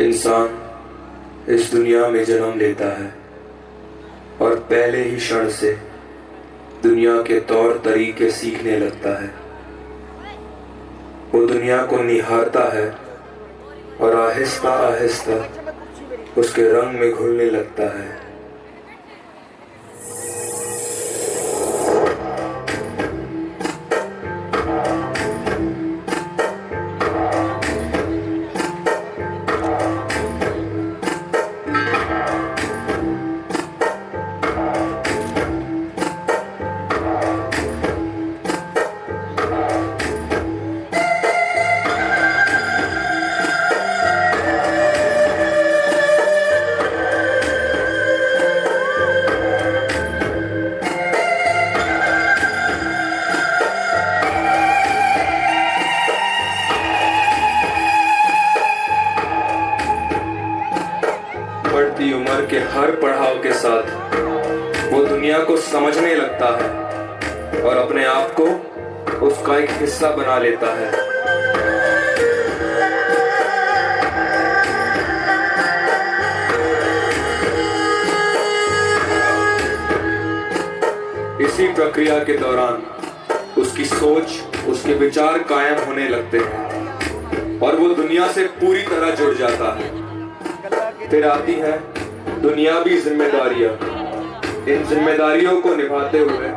इंसान इस दुनिया में जन्म लेता है और पहले ही क्षण से दुनिया के तौर तरीके सीखने लगता है। वो दुनिया को निहारता है और आहिस्ता आहिस्ता उसके रंग में घुलने लगता है। बढ़ती उम्र के हर पड़ाव के साथ वो दुनिया को समझने लगता है और अपने आप को उसका एक हिस्सा बना लेता है। इसी प्रक्रिया के दौरान उसकी सोच, उसके विचार कायम होने लगते हैं और वो दुनिया से पूरी तरह जुड़ जाता है। फिर आती है दुनियावी जिम्मेदारियां। इन जिम्मेदारियों को निभाते हुए,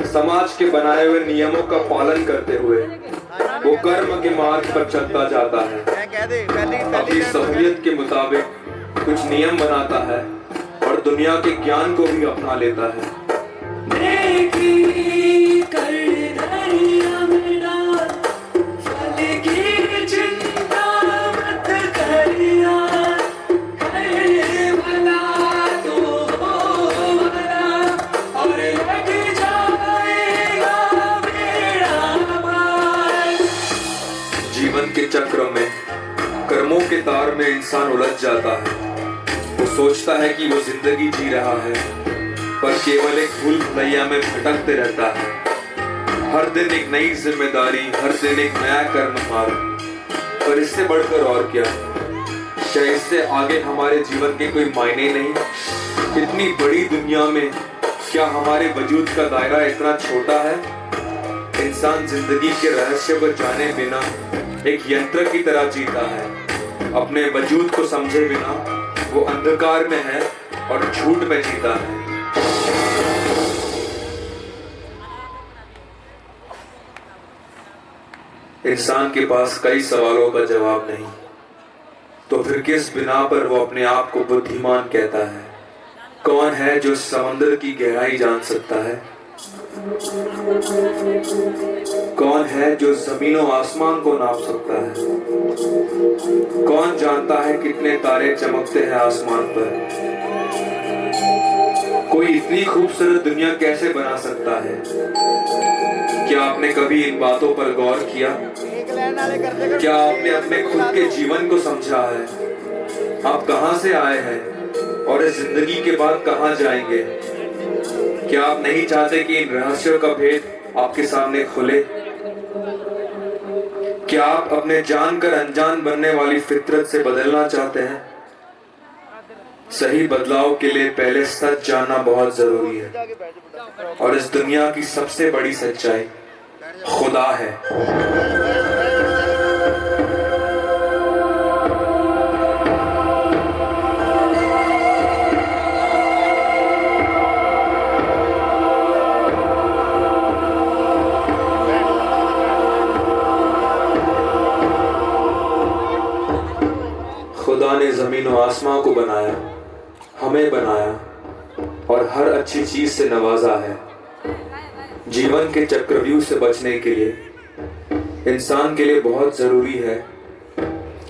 समाज के बनाए हुए नियमों का पालन करते हुए वो कर्म के मार्ग पर चलता जाता है। अपनी सहूलियत के मुताबिक कुछ नियम बनाता है और दुनिया के ज्ञान को भी अपना लेता है। जीवन के चक्र में, कर्मों के तार में इंसान उलझ जाता है। वो सोचता है कि वो जिंदगी जी रहा है, पर केवल एक भूल भुलैया में भटकते रहता है। हर दिन एक नई जिम्मेदारी, हर दिन एक नया कर्म मार्ग, पर इससे बढ़कर और क्या? क्या इससे आगे हमारे जीवन के कोई मायने नहीं? इतनी बड़ी दुनिया में क्या हमारे वजूद का दायरा इतना छोटा है? इंसान जिंदगी के रहस्य को जाने बिना एक यंत्र की तरह जीता है। अपने वजूद को समझे बिना वो अंधकार में है और झूठ में जीता है। इंसान के पास कई सवालों का जवाब नहीं, तो फिर किस बिना पर वो अपने आप को बुद्धिमान कहता है? कौन है जो समंदर की गहराई जान सकता है? कौन है जो जमीनों आसमान को नाप सकता है? कौन जानता है कितने तारे चमकते हैं आसमान पर? कोई इतनी खूबसूरत दुनिया कैसे बना सकता है? क्या आपने कभी इन बातों पर गौर किया? क्या आपने अपने खुद के जीवन को समझा है? आप कहां से आए हैं और इस जिंदगी के बाद कहां जाएंगे? क्या आप नहीं चाहते कि इन रहस्यों का भेद आपके सामने खुले? क्या आप अपने जानकर अनजान बनने वाली फितरत से बदलना चाहते हैं? सही बदलाव के लिए पहले सच जानना बहुत जरूरी है, और इस दुनिया की सबसे बड़ी सच्चाई खुदा है। खुदा ने जमीन और आसमां को बनाया, हमें बनाया और हर अच्छी चीज से नवाजा है। जीवन के चक्रव्यूह से बचने के लिए इंसान के लिए बहुत जरूरी है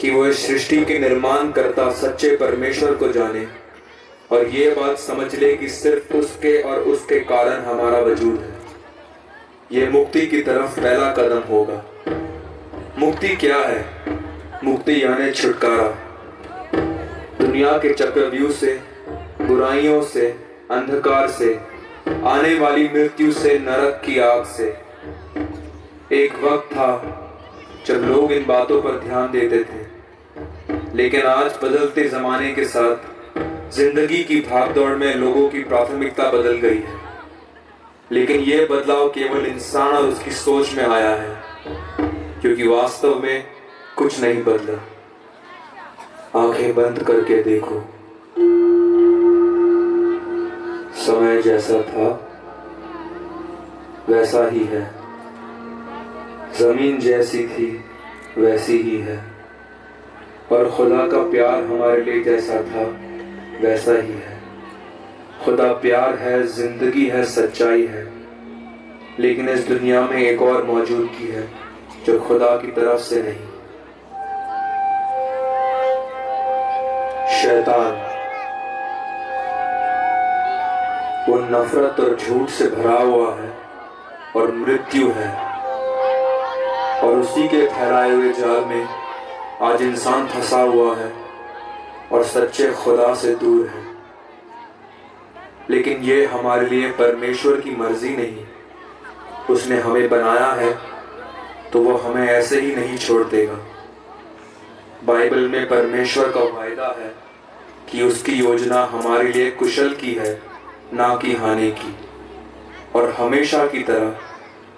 कि वो इस सृष्टि के निर्माण करता सच्चे परमेश्वर को जाने और ये बात समझ ले कि सिर्फ उसके और उसके कारण हमारा वजूद है। ये मुक्ति की तरफ पहला कदम होगा। मुक्ति क्या है? मुक्ति यानी छुटकारा दुनिया के चक्रव्यूह से, बुराइयों से, अंधकार से, आने वाली मृत्यु से, नरक की आग से। एक वक्त था जब लोग इन बातों पर ध्यान देते थे, लेकिन आज बदलते जमाने के साथ जिंदगी की भागदौड़ में लोगों की प्राथमिकता बदल गई है। लेकिन यह बदलाव केवल इंसान और उसकी सोच में आया है, क्योंकि वास्तव में कुछ नहीं बदला। आंखें बंद करके देखो, समय जैसा था वैसा ही है, जमीन जैसी थी वैसी ही है, और खुदा का प्यार हमारे लिए जैसा था वैसा ही है। खुदा प्यार है, जिंदगी है, सच्चाई है। लेकिन इस दुनिया में एक और मौजूदगी है जो खुदा की तरफ से नहीं, शैतान। वो नफरत और झूठ से भरा हुआ है और मृत्यु है, और उसी के फैलाए हुए जाल में आज इंसान फंसा हुआ है और सच्चे खुदा से दूर है। लेकिन ये हमारे लिए परमेश्वर की मर्जी नहीं। उसने हमें बनाया है तो वो हमें ऐसे ही नहीं छोड़ देगा। बाइबल में परमेश्वर का वायदा है कि उसकी योजना हमारे लिए कुशल की है, ना कि हानि की, और हमेशा की तरह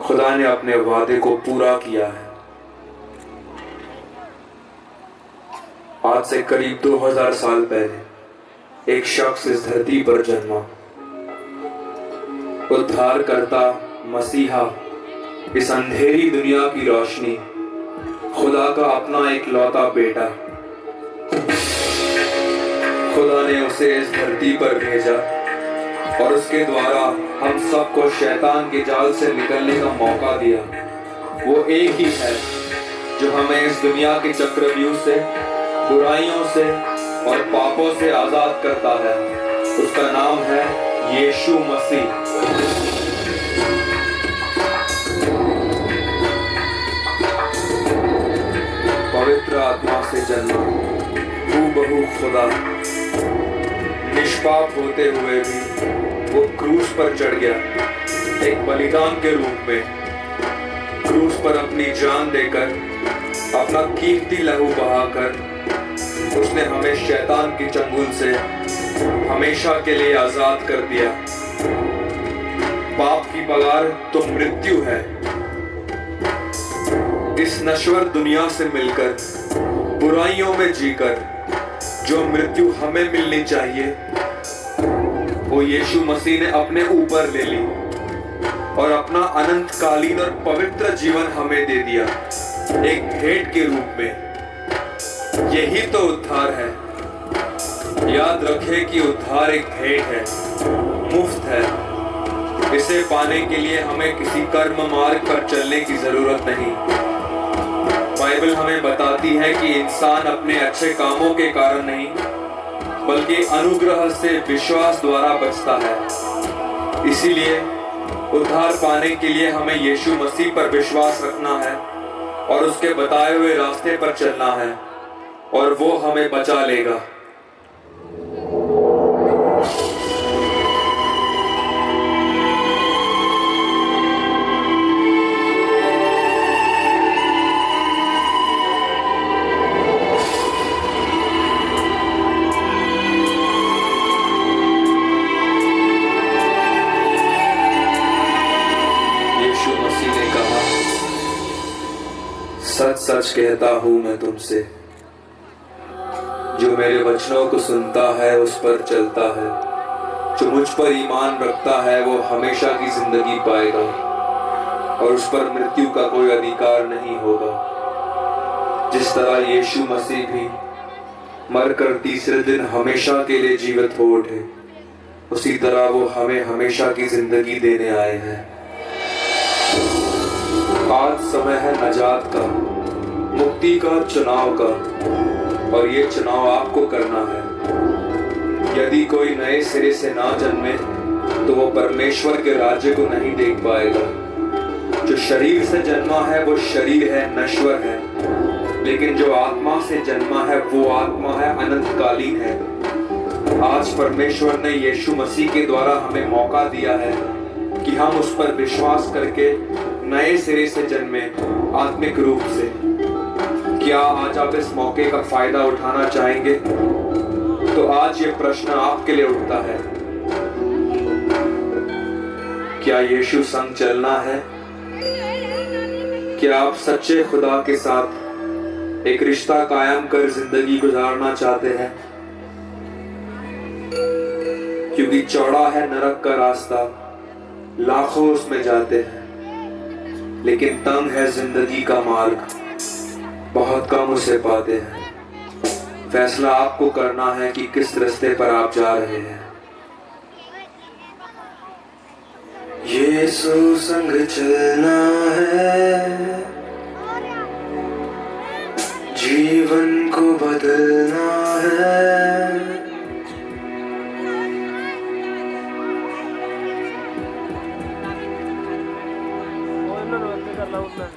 खुदा ने अपने वादे को पूरा किया है। आज से करीब 2000 साल पहले एक शख्स इस धरती पर जन्मा, उद्धारकर्ता मसीहा, इस अंधेरी दुनिया की रोशनी, खुदा का अपना एक लौता बेटा। खुदा ने उसे इस धरती पर भेजा और उसके द्वारा हम सबको शैतान के जाल से निकलने का मौका दिया। वो एक ही है जो हमें इस दुनिया के चक्रव्यूह से, बुराइयों से और पापों से आजाद करता है। उसका नाम है यीशु मसीह। पवित्र आत्मा से जन्मा, हूबहू खुदा, निष्पाप होते हुए भी वो क्रूस पर चढ़ गया, एक बलिदान के रूप में। क्रूस पर अपनी जान देकर, अपना कीमती लहू बहाकर उसने हमें शैतान के चंगुल से हमेशा के लिए आजाद कर दिया। पाप की पगार तो मृत्यु है। इस नश्वर दुनिया से मिलकर, बुराइयों में जीकर जो मृत्यु हमें मिलनी चाहिए, वो यीशु मसीह ने अपने ऊपर ले ली और अपना अनंतकालीन और पवित्र जीवन हमें दे दिया, एक भेंट के रूप में। यही तो उद्धार है। याद रखें कि उद्धार एक भेंट है, मुफ्त है। इसे पाने के लिए हमें किसी कर्म मार्ग पर चलने की जरूरत नहीं। बाइबल हमें बताती है कि इंसान अपने अच्छे कामों के कारण नहीं, बल्कि अनुग्रह से, विश्वास द्वारा बचता है। इसीलिए उद्धार पाने के लिए हमें यीशु मसीह पर विश्वास रखना है और उसके बताए हुए रास्ते पर चलना है, और वो हमें बचा लेगा। सच सच कहता हूं मैं तुमसे, जो मेरे वचनों को सुनता है, उस पर चलता है, जो मुझ पर ईमान रखता है, वो हमेशा की जिंदगी पाएगा और उस पर मृत्यु का कोई अधिकार नहीं होगा। जिस तरह यीशु मसीह भी मरकर तीसरे दिन हमेशा के लिए जीवित हो उठे, उसी तरह वो हमें हमेशा की जिंदगी देने आए हैं। आज समय है नजात का, मुक्ति का, चुनाव का, और ये चुनाव आपको करना है। यदि कोई नए सिरे से ना जन्मे तो वो परमेश्वर के राज्य को नहीं देख पाएगा। जो शरीर से जन्मा है वो शरीर है, नश्वर है, लेकिन जो आत्मा से जन्मा है वो आत्मा है, अनंतकालीन है। आज परमेश्वर ने यीशु मसीह के द्वारा हमें मौका दिया है कि हम उस पर विश्वास करके नए सिरे से जन्मे, आत्मिक रूप से। क्या आज आप इस मौके का फायदा उठाना चाहेंगे? तो आज ये प्रश्न आपके लिए उठता है, क्या यीशु संग चलना है? क्या आप सच्चे खुदा के साथ एक रिश्ता कायम कर जिंदगी गुजारना चाहते हैं? क्योंकि चौड़ा है नरक का रास्ता, लाखों उसमें जाते हैं, लेकिन तंग है जिंदगी का मार्ग, बहुत कम उसे पाते हैं। फैसला आपको करना है कि किस रास्ते पर आप जा रहे हैं। यीशु संग चलना है, जीवन को बदलना है। वो इन्होंने बंद कर ला उतना